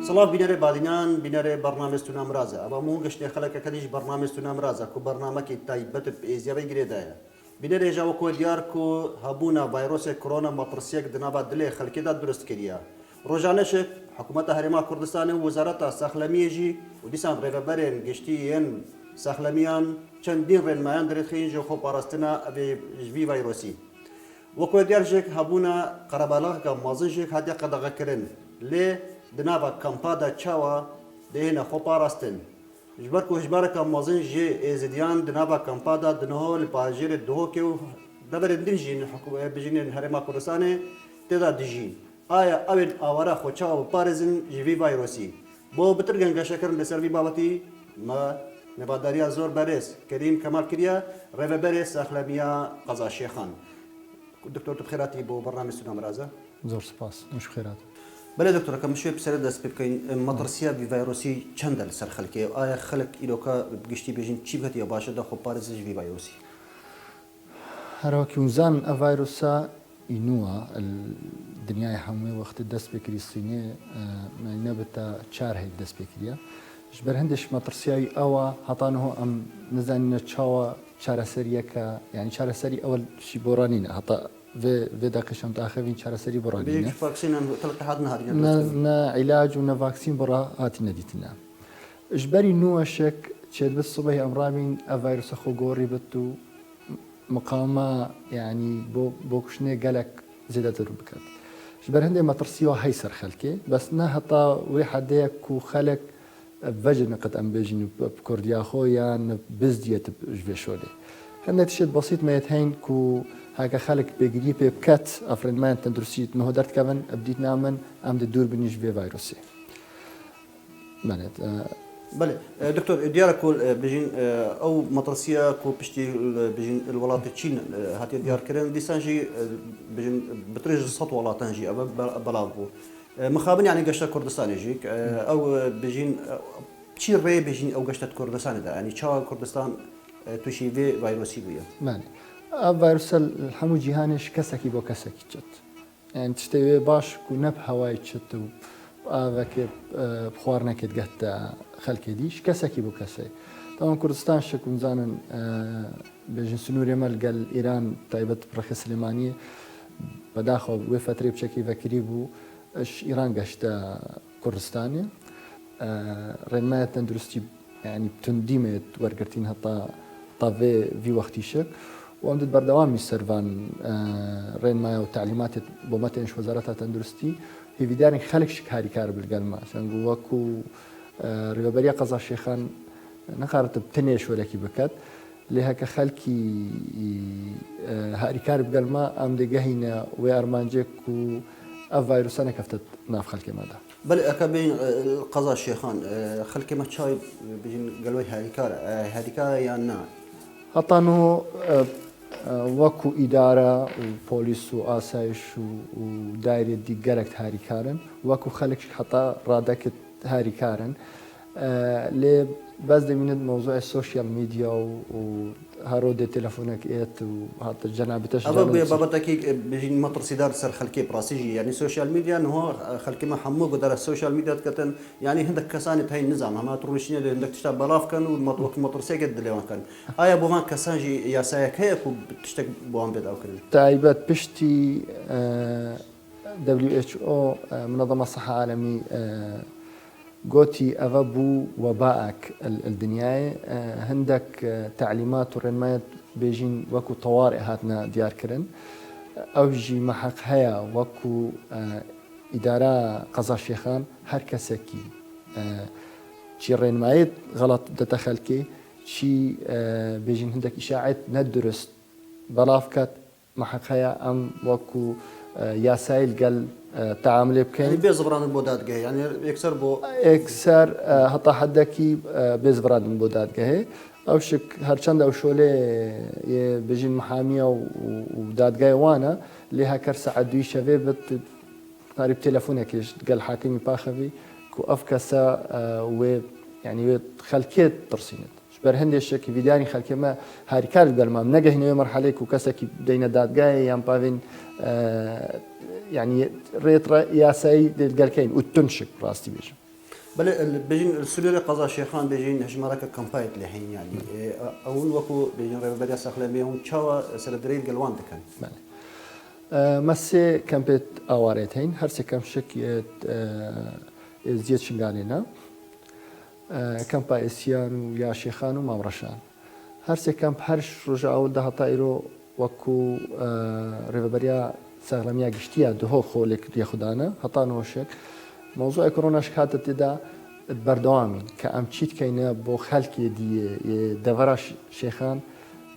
صلاف بینەرێ بادینان بینەرێ بەرنامێست و نامرازە ئەمە هەموو گەشتێ خەڵکەکە دیش بەرنامێست و نامرازە و بەرنامەکی تایبەت ئێزیەوەی گرێدایە بینەرێ ژاوە کۆ دیار و هەبوونا ڤایرۆسێک کۆرۆنا مەترسیەک دنابات دلێ خەڵکێدا دروست کردیە ڕۆژانەشێک حکوومەتە هەرێما کوردستانی و وەزارەتە ساخلەمیێژی و دیسان ڕێبەبەرێن گشتیەن ساخلەمیان چەندین ڕێنمایان دەرێتخین ژۆ خۆپاراستنە ئەبێ ژوی ڤایرۆسی وەکو دیارژێک هەبوونا قەرەباڵغەکە مازنژێک هاتیە قەدەغەکردن لێ دنابە کەمپادا چاوە دێنە خۆپاراستن ژبەر و هژبارەکە مازن ژێ ئێزیدیان دنابە کەمپادا دنەوە لە پاژێرە دهۆکێ و دەبەرێن دنژین بژینێن هەرێما کوردستانê تێدا دژین ئایا ئەوێن ئاوارە خۆچاوە بپارێزن ژوی ڤایرۆسی بۆ بتر گەنگەشەکردن لەسەروی بابەتی نەباداریە زۆر بەرێز کەریم کەمال کردە ڕێبەبەرێ ساخلەمیە قەزاشێخان دکتۆر بخێراتی بۆ بەرنامەی سونامرازە زۆر سپاس مش خێرات بەێ دکتۆرەکەم شوێ پسەرە دەست پێ بکەین مەترسیە ڤایرۆسی چەندە لەسەر خەڵکێ ئایا خەڵک ئیرۆکە گشتی بێژین چی بکەتیە باشەدا خۆ پارێزش ڤایرۆسی هەروەکی وزان ئە ڤایرۆسە ئینووە دنیای هەمووی وەختی دەست پێکری سینێ نەبتە چار هەیە دەست پێکریە ji ber hindê metirsiyayî ewa hetanho em nizanîne çawa çareseriyeke yanî çareserî ewel jî boranî ne heta vê deqîşem daxevîn çareserî boranî ne ne îlac û ne vaksîn bora hatîne dîtine ji berî nû weşek çêdibit sibehê em rabîn ev vîrusa xwe gorî bit û miqama yanî bo kuştinê gelek zêdetir biket ji ber hindê metirsîya hey ser xelkê bes ne heta wê hedeyek ku xelek vecin qed em bêjin Kurdiya xwe yan bizdiyet ji vê şolê hindê tişt besît me heyn ku heke xelek pêgirî pê biket efrênmeyan tenduristî niho derdikevin ev dîtna min em dê dûr binî ji vê vayrosê بله دكتور ديارك كل بيجين او مطرسيه كو بشتي بيجين الولايات الصين هاتي ديار كرن ديسانجي بيجين بتريج صوت ولاتنجي بلاغو مخابن يعني قشتا كردستان يجيك او بيجين شي ري بيجين او قشتا كردستان ده يعني شا كردستان توشي في فيروسي بيا ماني فيروس الحمو جيهانش كسكي بو كسكي جت يعني تشتوي باش كو نب هواي جت ئاوەکێ بخوار نەکێت گەتە خەلکێ دیش کەسێکی بۆ کەسێ تاوان کوردستان شکم زانن بێژن سنوورێ مەلگەل ئیران تایبەت پڕەخە سلێمانیە بەداخەوە وێ فترێ بچەکی ڤەکری بوو ئیران گەشتە کوردستانێ ڕێنمایە تەندروستی ینی توندیمێت وەرگرتین هەتا تاڤێ ڤی وەختیشک و ئەم دت بەردەوامی سەروان ڕێنمایە و تعلیماتێت بۆ مەتێنش وەزارەتە تەندروستی هیویدارین خەڵکیش کاریکار بگەلمە چەنگ وەکو ڕێبەریە قەزاشێخان نەقارەتە تەنێ شۆرەکی بکات لێ هەکە خەڵکی هاریکار بگەلمە ئەم دەگەهینە وێ ئەرمانجێک و ئەو ڤایرۆسە نەکەفتە ناو خەڵکێمەدا بەڵێ ئەکە بین قەزاشێخان خەڵکێمە چای بژین گەلوی هاریکارە یان نا هەتانۆ وەکو ئیدارە و پۆلیس و ئاسایش و دایرێ دیگەرێک هاریکارن وەکو خەڵک حتا ڕادەکت هاریکارن لێ بەس دەبینێت مۆزوعی سۆشیال میدیا و هەرۆدێ تەلەفۆنێک ئێت و هاتە جەنابەتەش بابەتێکی بژین مەترسیدار سەر خەڵکی پراسیژی ینی سۆشیال میدیا نهۆ خەڵکیمە هەموو گودارە سۆشیال میدیا دکەن ینی هەندێک کەسانی هەی نزان هەما ڕوشینە هەندێک تشتا بەڵافکەن و مەوەک مەترسێکت دلێوانکەن ئایا بۆمان کەسانژی یاسایەک هەیە و تشتێک بۆوان بێداوکردن تایبەت پشتی WHO منظمة الصحة العالمي قوتي أغبو وباءك الدنياي هندك تعليمات ورنمات بيجين وكو طوارئ هاتنا ديار كرن أوجي محق هيا وكو إدارة قضاء الشيخان هر كسكي شي رنمايت غلط دتخلكي شي بيجين هندك إشاعات ندرس بلافكت محق هيا أم وكو ياسايل قال تعامل بكين يعني بيزبران البودات جاي يعني يكسر بو اكسر حتى حدكي بيزبران البودات جاي او شك هرچند او شولي بيجين محاميه وداد جاي وانا لها كرسه عدوي شبه بت قريب تليفونك قال حاكمي باخفي كو افكسا و يعني خلكيت ترسينت بر هندي شك فيداني خلكي ما هاريكار بالمام نجه هنا مرحله كو كسكي دينا داد جاي يام بافين يعني ريت ياساي دلقالكين وتنشك راستي بيش بل بيجين السوري قضاء شيخان بيجين هجمارك كامبايت لحين يعني اول وكو بيجين ريف بديا ساخلميهم تشاوا سردريل قلوان دكان مسي كامبيت اواريتين هرسي كم شك زياد شنغالينا كامبا اسيان ويا شيخان ومامرشان هرسي كامب هرش رجع اول ده طايرو وكو ريفبريا ساغلميا گشتيا دهو خولك ياخدانا هطانو شك موضوع كورونا شكات تدا بردوامي كأم تشيت كينا بو خلكي دي دفرش شيخان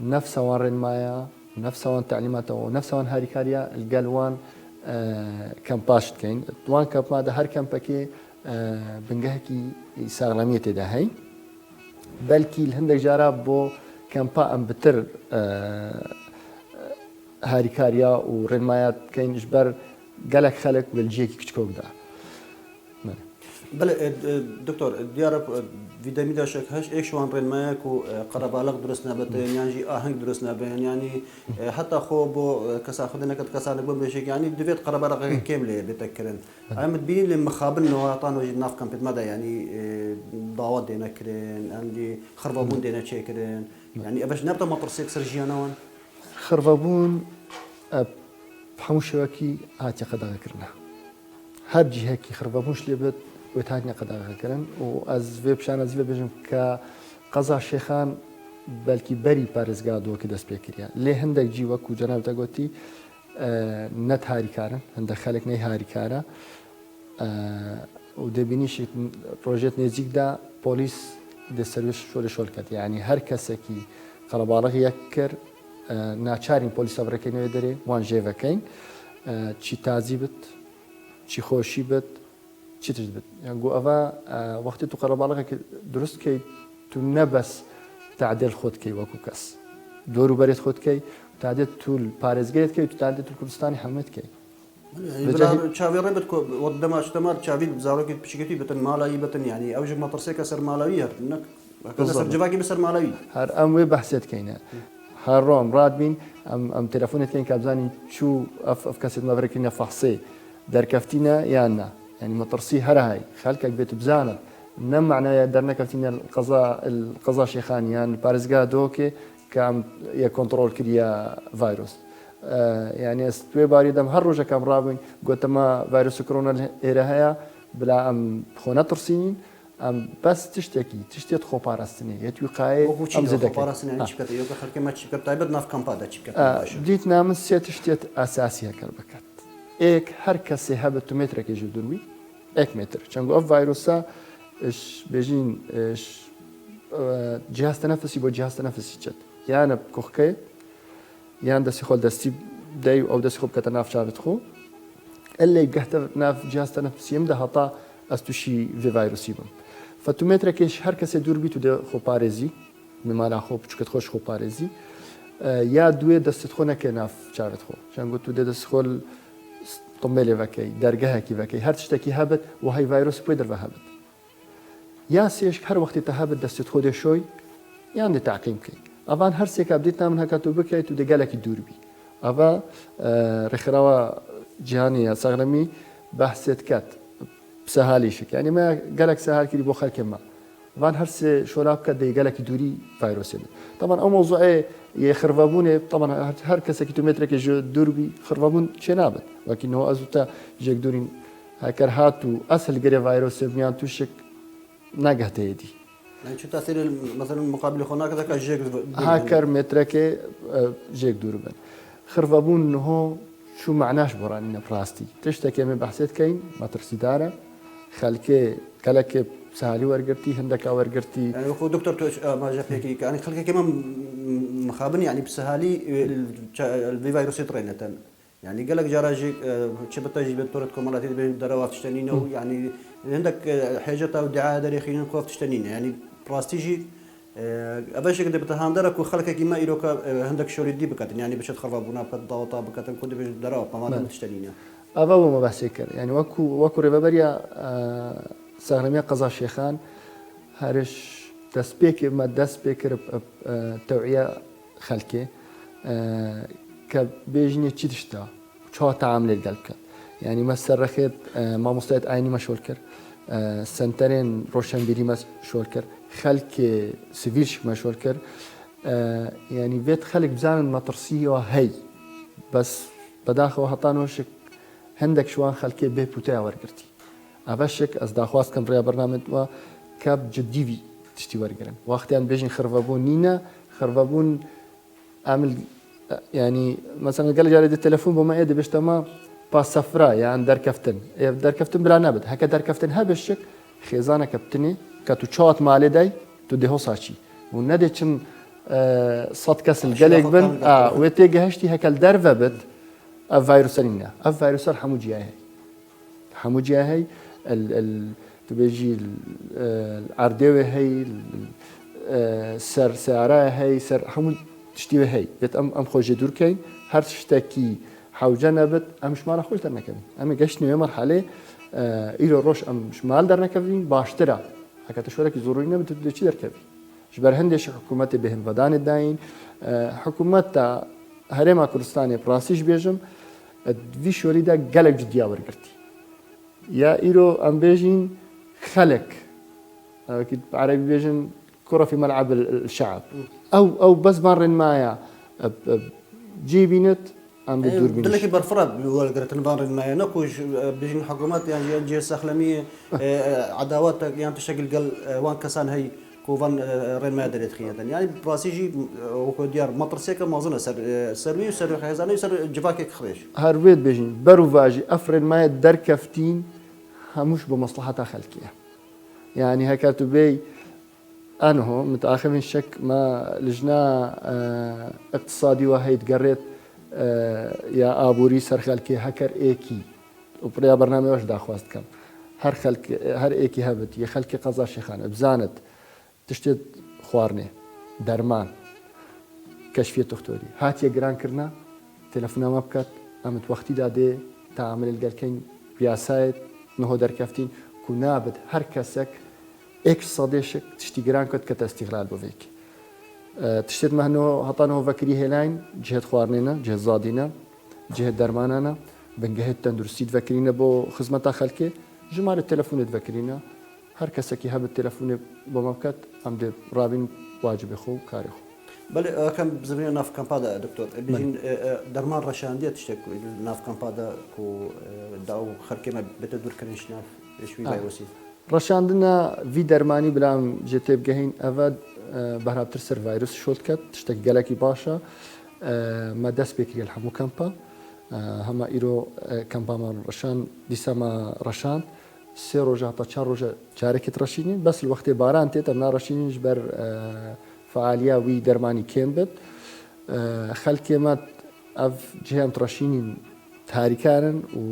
نفس وان مايا نفس وان تعليماته ونفس وان هاريكاريا القلوان كامباشت كين دوان كامب ما ده هر كامبكي بنجهكي ساغلمية تدا هي بلكي الهندك جارا بو كامبا ام بتر هاريكاريا ورنمايات كين جبر قالك خلق بلجيكي كتكوك ده بله دكتور ديار فيتامين دا شك هش ايش وان رين ماك وقربالق درسنا بتين يعني اهنگ درسنا بين يعني حتى خو بو كسا خدنا كت كسا نبو بشك يعني دفيت قربالق كامله بتذكرن عم تبين لي مخابن انه عطانو ناف كامبيت مدى يعني ضاوات دينا كرين عندي خربابون دينا تشيكرين يعني باش نبدا مطرسيك سرجيانوان خربابون بحموشواكي هاتي قد ذكرنا هر جهه خربابونش لبت وتهاني قد أغاكرن وأز في بشان أز في بجم كقضاء شيخان بلكي بري بارز قادو كده سبيكريا ليه هندك جي وكو جناب تقولتي نت هاري كارن هندك خالك ني هاري كارا ودبينيش بروجيت نزيك دا بوليس دي سيرفيس شول كات يعني هر كسكي قلبالغ يكر ناچارين بوليس أبركين يدري وان جيفكين چي تازي بت چي خوشي بت چی تجدید؟ يعني جو أفا وقتی تو قربالغ که درست کی تو نبس تعدیل خود کی وکو کس دورو برید خود کی تعدیل طول پارزگیت کی تو تعدیل طول کردستانی حمد کی بلا شافي ربط ودما اشتمر شافي بزاروكي بشكتي بتن مالاي بتن يعني اوجه ما ترسيك سر مالاوي هنك هكذا سر جواكي بسر مالاوي هر ام وي بحثت كينا هر روم رادبين ام تليفونت كين كابزاني شو اف كاسيت مافريكينا فحصي در كفتينا يانا يعني مطرسي هرهاي خالك بيت بزانت نم معناه درنا كفتينا القضاء شيخان يعني بارزقا دوكي كام يا كنترول كريا فيروس يعني استوي باري دم هر روجا كام رابين قلت ما فيروس كورونا هيرهايا بلا ام خونا ترسين ام بس تشتي تخو بارستني يتوي قاي ام زدك بارستني يعني شبكه يوكا خلك ما شبكه تايبد ناف كامبادا شبكه بديت نام تشتي اساسيه كربكات ايك هر كسي هبت متر كي جدوي ايك متر چنگو اف فيروسا اش بيجين اش جهاز تنفسي بو جهاز تنفسي چت يعني بكوخكي يعني دسي خول دستي داي او دسي خو كتناف شارت خو اللي قحت ناف جهاز تنفسي يمده هطا استشي في فيروسي بم فتومتر كيش هر كسي دور بيتو ده خو باريزي ممالا خو بچكت خوش خو باريزي يا دوي دست خو نك ناف شارت خو چنگو تو ده دست خول طملي وكي درجها كي وكي هر تشتكي هبت وهي فيروس بيدر وهبت يا سيش هر وقت تهبت دست خود شوي يعني تعقيم كي أفان هر سيك بديت نعمل هكذا بكي تو دجالك الدوربي أفا رخراوا جهاني صغرمي بحثت كات بسهاليشك يعني ما جالك سهال كذي بخل كما أفان هر سي شراب كات دجالك الدوري فيروس طبعا أو موضوع يخربابونه طبعا هر كسي كيلومتر جو دوربي خربابون شنابت ولكنه أزوتا جك دورين هكر هاتو أسهل جري فيروس ميان توشك نجهته يدي يعني شو تأثير مثلا مقابل هناك ذاك جيك هاكر متركه جيك دوربن خرفابون هو شو معناش برانينا براستي تشتكي من بحثت كاين ما ترسي دارة خلكي كلك سهالي ورقرتي هندك ورقرتي يعني هو دكتور ما جاب هيك يعني خلك كمان مخابن يعني بسهالي الفيروس يترينتن يعني قال لك جراجيك شبتة جيب تورت كمالاتي بين دروات تشتنينه يعني عندك حاجة أو دعاء تاريخيين كوف تشتنينه يعني براستيجي أبشر كده بتهاندرك وخلك كيما يروك عندك شوري دي بكتن يعني بشت خربابونا بتضاوطا بكتن كنت بين دروات ما تشتنينه أبغى ما بحسكر يعني وكو ربابريا سهرمية قضاء شيخان هرش تسبيك ما تسبيكر توعية خلكي كبيجني تشتا شو تعامل القلب يعني ما سرخت ما مستعد عيني ما شولكر سنترين روشن بيري ما شولكر خلق سيفيلش ما شولكر يعني بيت خلق بزان ما ترسيه هي بس بداخل هطانوشك هندك شوان خلقي به بوتا ورقرتي أبشك از داخواست كم ريا برنامج و كاب جديفي تشتي ورقرن وقتان بيجين خرفابون نينا خرفابون عمل يعني مثلا قال جاري التليفون بما يدي باش تما باس صفراء يعني در كفتن بلا نبد هكا در كفتن هبشك خيزانه كابتني كاتو تشوت مالي داي تو دي هوساشي وندي تشن صد كسل قالك بن ويتيجي هشتي هكا الدرفبت الفيروسين الفيروس حموجيا هي تبيجي العردوه هي سر سعره هي سر حمود تشتي هي بيت ام خوجي دور كاين هر تشتكي حوجه نبت ام شمال خوش درنا كبين ام قشني مرحله الى روش ام شمال درنا كبين باشترا هكا تشورك زوري نبت تشي در كبين جبر هندش حكومتي بهم ودان الداين حكومت هرما كردستان براسيش بيجم في شوريدا قلق جديا ورقرتي يا إيرو أم بيجين خلق أكيد عربي بيجين كرة في ملعب الشعب أو بس مرن معايا جيبينت أم بدور بينش دلك برفراب بالقرة نبان معايا نكوش بيجين حكومات يعني جي سخلمية عداوات يعني تشكل قل وان كسان هي كوفان رين ما دريت خيادا يعني براسيجي وكو ديار مطرسيكا ما اظن سروي وسروي خيزاني وسر جفاكك خريش هاربيت بيجين برواجي افرن ما در كفتين هموش بمصلحتها خلقيه يعني هكاتو بي انه متاخر من شك ما لجنا اقتصادي وهي تقريت يا ابوري سر خلقي هكر ايكي وبريا برنامج واش داخواست كم هر خلق هر ايكي هبت يا خلقي قضا شيخان بزانت تشتت خوارنه درمان كشفيه دكتوري هات يا جران كرنا تلفنا ما بكت قامت وقتي دادي تعمل الجلكين بياسايت نهو در كفتين كنابد هر كسك اكس صديشك تشتي جران كت كتستغلال بوفيك تشتت مهنو هطانو فكري هلاين جهه خوارنينا جهه زادينا جهه درمانانا بنجهه تندرسيت فكرينا بو خدمتا خلكي جمال التلفون تفكرينا هر کسی هب التلفون با مبکت هم ده رابین واجب خو کاری خو. بله کم زمین ناف کمپادا دکتر بیشین درمان رشاندی تشتک ناف کمپادا کو داو خرکی ما بتدور کنش ناف شوی ویروسی. رشاندنا وی درمانی بلام جتب گهین اول بهرابتر سر ویروس شد کت تشتک گلکی باشه ما دست بکری الحمو کمپا هما ایرو کمپا ما رشان دیسا ما رشاند سه روزه تا چهار روزه چارکت رشینین بس الوقت باران تیتر نارشینین جبر فعالیا وی درمانی کم بد خلک ما اف جهم ترشینین تاریکارن و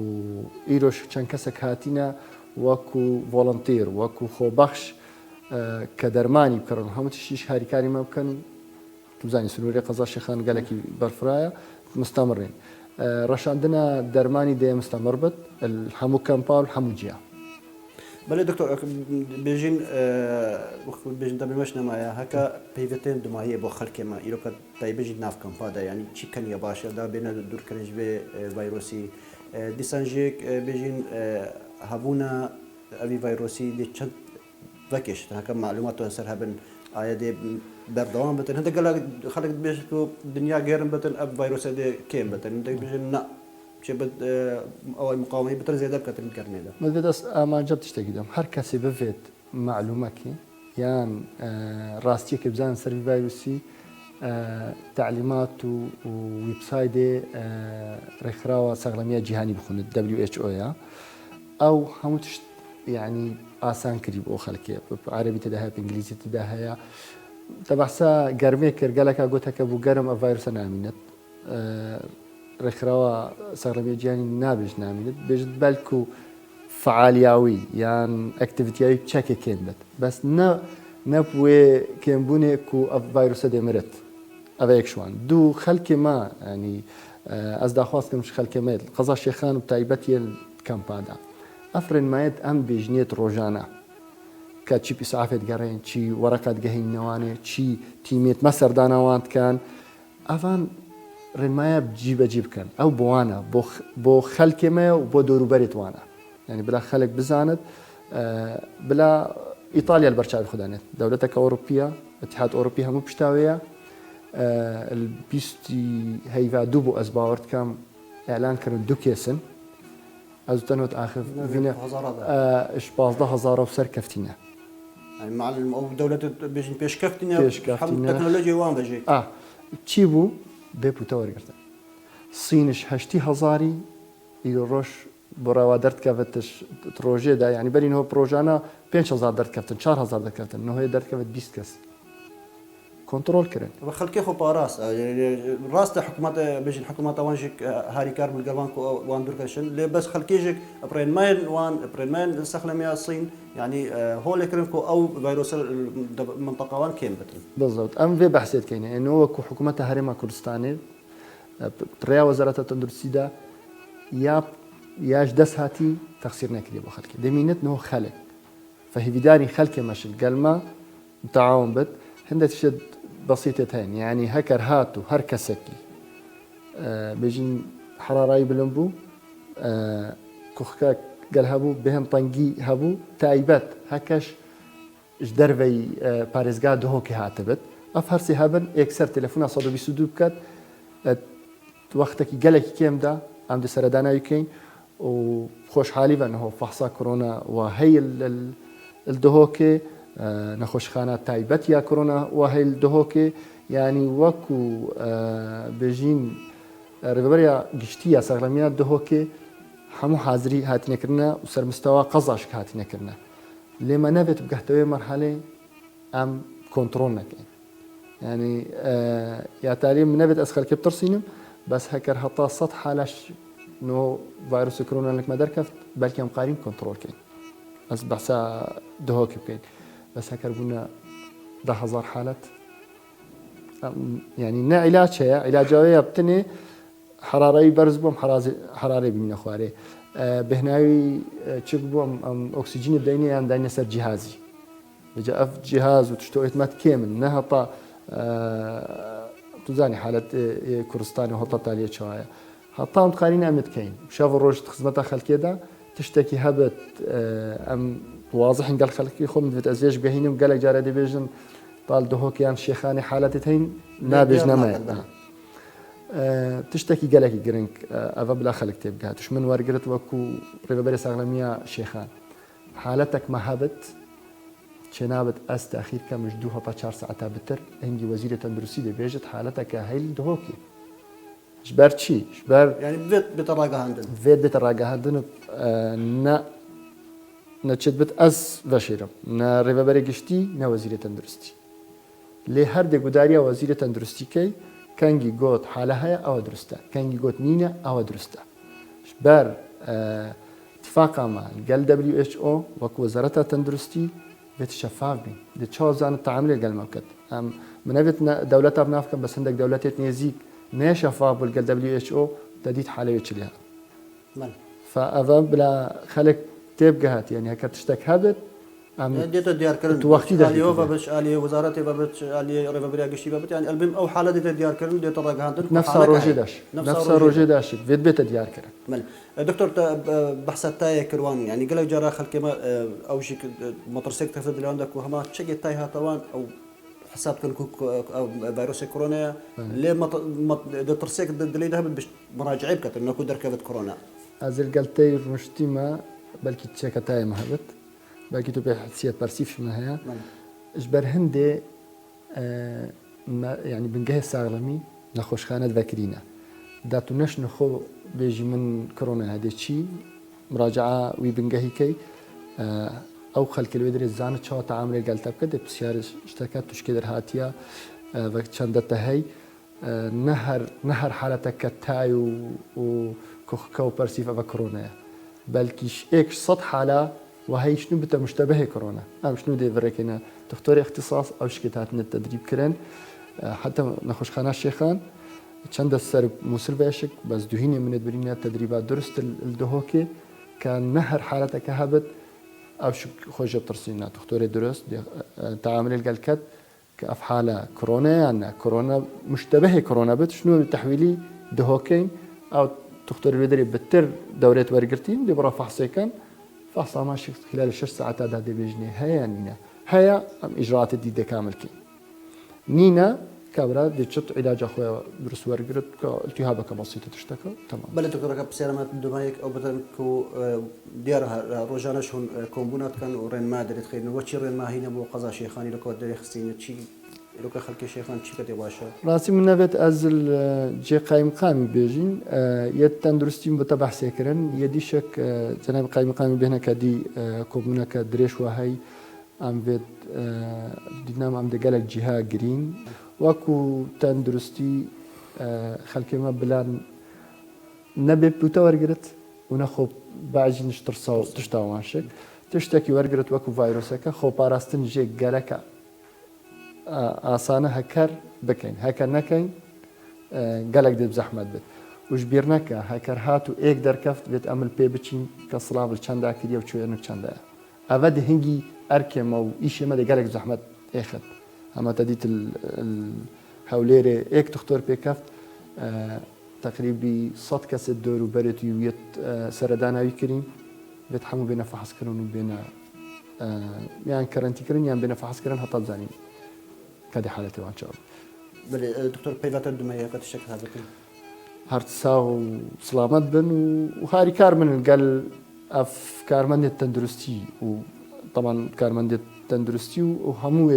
ایروش چند کس کاتینا وکو volunteer وکو خوبخش کدرمانی بکرن همه تشیش هاریکاری ما بکنن تو زنی سنوری قضا شخان قالکی برفرایا مستمرين رشاندنا درماني دي مستمر بد الحمو كامبال الحمو جيا بله دكتور بيجين بيجين تبي مشنا معايا هكا بيفتين دمائية بخلك ما يروك تاي بيجي ناف كامبادا يعني شيء كان يباشا دا بينا دور كرنج فيروسي ديسانجيك بيجين هبونا أبي فيروسي دي شد فكش هكا معلومات وانسر هبن آية دي بردوام بتن هندا قال خلك بيشكو دنيا غير بتن أب فيروس دي كيم بتن هندا بيجين نا شيء بد أو مقاومة بتر زيادة بكتر كرني ده. ما بدأس ما جبت تشتكي هر كسي بفيت معلومة كي يعني راستي كبزان سر فيروسي تعليمات وويب سايت رخراوة سغلمية جهاني بخون WHO يا أو هموتش يعني آسان قريب أو خلكي بعربي تداها بإنجليزي تداها تبعسا قرمي كرجلك أقولك أبو قرم الفيروس نامينت رخراوة سغلمية جهاني نابج نامينت بجد بالكو فعالياوي يعني اكتيفيتياوي تشكي كينبت بس نبوي كينبوني كو الفيروس دمرت أبيك شوان دو خلكي ما يعني أزدا خواص كمش خلكي ما قضاء شيخان وبتايبتي الكامبادا أفرن مايد أم بيجنيت روجانا كاتشي بيسعافت قرين تشي ورقات جهين نواني تشي تيميت مصر دانوانت كان أفان رن مايا بجيب كان أو بوانا بو خلكي ما وبو دورو بريت وانا يعني بلا خلق بزاند بلا إيطاليا البرشا خدانت دولتك أوروبية اتحاد أوروبي هم بشتاوية البيستي هيفا دوبو أزباورت كام إعلان كانوا دوكيسن از تنوت آخر فينا إيش بازده هزار وسر كفتينا يعني مع أو دولة بيجن بيش كفتينا تكنولوجيا وان بيجي تشيبو بيبو تور قرتن الصينش هشتي هزاري يروش برا درت كفتش تروجي دا يعني بلين هو بروجانا 5000 درت كفتن 4000 درت كفتن إنه هي درت كفت 20 كاس كنترول كرن بخلكي خو باراس راس حكومات بيجن حكومات وانجك هاري كارم الجوان وان دوركشن لي بس خلكيجك ابرين ماين وان ابرين ماين استخدم الصين يعني هو اللي كرنكو او فيروس المنطقه وان كيم بتن بالضبط ام في بحثت كاينه انه هو حكومه هرم كردستان بريا وزاره التندرسي ياش دس هاتي تخسير نكري بخلكي دمينت انه خلق فهي بداري خلكي مش القلمه متعاون بت هند تشد بسيطتين يعني هكر هاتو هركسكي بيجين حراراي بلنبو كوخكا قال هبو بهم طنقي هبو تايبات هكاش جدرفي باريزغا دهوكي هاتبت افهرسي هبن اكسر تليفون صدو بيسودو بكات وقتك قالك كيم دا عند سردانا يكين وخوش حالي بانه فحصا كورونا وهي الدهوكي نخوش خانة تايبت يا كورونا وهي الدهوكي يعني وكو بيجين ريبريا قشتيا سغلميا الدهوكي همو حاضري هاتي نكرنا وسر مستوى قزاش هاتي نكرنا لما نبت بقحتوي مرحلة ام كنترول نكين يعني يا تعليم نبت اسخل كبتر سينم بس هكر هطا سطح حالش نو فيروس كورونا لك ما دركفت بلكي مقارين كنترول كين بس بحسا دهوكي بكين بس هكر قلنا 10,000 حالة يعني نا علاج هي علاجوية بتني حراري برز بوم حراري بمن أخواري بهناوي تشك بوم أكسجين بديني يعني داينا سر جهازي بجا أف جهاز وتشتويت مات كامل نهطا تزاني حالة كردستان وهطا تالية شوية هطا متقارين أمد كين شافوا روج خدمتها خلق كده تشتكي هبت أم واضح قال خلقي خم دفت أزيج بهينم قال جارة ديفيجن طال دهوكيان شيخاني حالتين نابج نما تشتكي قالك جرينك أفا بلا خلق تبقى تش من ورقرت وكو ريبري ساغلميا شيخان حالتك ما هبت شنابت تأخير كمش دوها با 4 ساعات بتر هنجي وزيرة تندرسي دي بيجت حالتك هاي دهوكي شبار شي شبار يعني بتراجع عندنا بتراجع عندنا نتشد بت از وشيرم نا ريبري قشتي نا وزيرة تندرستي لي هر دي قداريا وزيرة تندرستي كي كانجي قوت حالها أو درستا كانجي قوت نينا أو درستا شبار اتفاقا مع قال WHO وكو وزارة التندرستي بيت شفاف بين دي تشو زان التعامل قال موكد منابت دولتها بنافكا بس عندك دولتات نيزيك نا شفاف بالقال WHO تديت حالة يتشليها فأذا بلا خلق تبقى هات يعني هكا تشتك هابت ديتا ديار كرن توقتي ده اليو فبش علي وزارتي فبش علي ريفابريا قشتي فبت يعني البم او حاله ديتا ديار كرن ديتا راجع عندنا نفس روجي داش في بيت ديار كرن مال دكتور بحث تاي كروان يعني قال جرا خلك ما او شيء مترسك تفضل اللي عندك وهما تشجي تاي هاتوان او حساب كنكو فيروس كورونا ليه ما ترسك دلي ده باش مراجعه بكت انه كو دركبت كورونا ازل قلتي مشتيما بلكي تشيكا تاي مهبت باقي تو بحثيات برسيف من هيا اجبر هندي يعني بنجهز ساغلمي نخوش خانة ذاكرينا داتو نش نخو بيجي من كورونا هذا الشيء مراجعة ويبنجهي كي او خلق الودري الزانة شو تعامل قالت بكده بسيار اشتكات تشكيدر هاتيا وقت شندتها هي نهر حالتك كتاي وكوخكا وبرسيف افا كورونا بلكيش ايش صد حالة وهي شنو بتا مشتبه كورونا شنو دي فريكنا دكتور اختصاص او شكيتات من التدريب كرن حتى نخش خانه الشيخان چند سر مسلفاشك بس دهيني من الدبرينا التدريبات درست الدهوكي كان نهر حالتك هبت او شو خوجه بترسينا دكتور درست تعامل الجلكت كاف حاله كورونا يعني كورونا مشتبه كورونا بت شنو التحويلي دهوكين او دكتور الودري بتر دورات ورقرتين دي برا فحصي كان فحصها ماشي خلال الشش ساعات هذا دي بيجني هيا نينا هيا ام اجراءات دي كامل كي نينا كابرا دي تشط علاج اخويا درس ورقرت التهابك بسيطه تشتكى تمام بله دكتور كاب سلامات دمايك او بدل كو ديارها روجانا شون كومبونات كان ورين ما دريت خير وشي رين ما هنا مو قضا شيخاني لو دري خصيني شي لو خلك شيخان شي كتي باشا راسي من نبت ازل جي قايم قامي بيجين يد تندرستين بتبع سكرن يدي شك جناب قايم قامي بهنا كدي كومونا كدريش وهي ام فيت دينام ام دقالك جهه جرين وكو تندرستي خلك ما بلان نبي بوتا ورقرت ونخو باجي نشتر صو تشتاو ماشك تشتكي ورقرت وكو فيروسك خو باراستن جي قالك آسانه هكر بكين هكر نكين قالك دي بزحمت بيت وش بيرنك هكر هاتو ايك در كفت بيت امل بي بچين كصلاب الچندا كريا وچوينك چندا اود هنگي اركم او ايش ما دي قالك زحمت اخد اما تديت الهوليري ايك دكتور بي كفت تقريبا 100 كاس الدور وبرت يويت سردانا يكريم بيتحمو بينا فحص كرون وبينا يعني كرنتي كرين يعني بينا فحص كرين حتى زانين كادي حالتي وان شاء الله. بله دكتور بيفات الدمية قد الشكل هذا كله. هرتساو سلامت بن وهاري كارمن قال اف كارمن التندرستي وطبعا كارمن التندرستي وهمو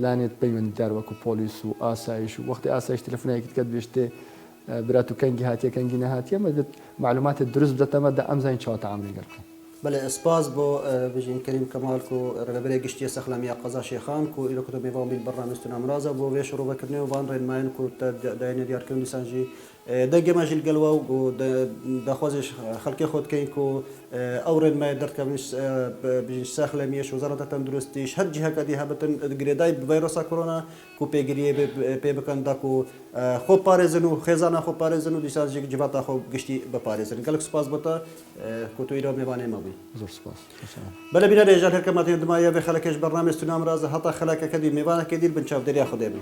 لانت بيمن دار وكو بوليس واسايش ووقت اسايش تلفوني كتكتب بيشتي براتو كنجي هاتيا كنجي نهاتيا مدت معلومات الدروس بدها مدى امزين شو تعمل قالكم. بله اسباز بو بجين كريم كمال كو رغبري قشتي سخلم يا قضا شيخان كو الى كتب ميفون بالبرنامج استنا مرازا بو ويش رو بكرني وفان رين ماين كو داين ديار كم لسانجي دقه ماجي القلوا و داخوزش خلقي خود كاين كو اورين ما درت كمش بجين سخلم يش وزاره التندرستي هر جهه كدي هبتن غريداي فيروس كورونا كو بيغري بي بكن داكو خو باريزنو خزانه خو باريزنو لسانجي جباتا خو قشتي بباريزن قالك سباز بتا كو تو يرو ميباني مابي زور سباس بلا بنا رجال هركمات دمايا بخلكش برنامج استنا مرازا حتى خلك كدي ميبانه كدي بنشاف دريا خديبي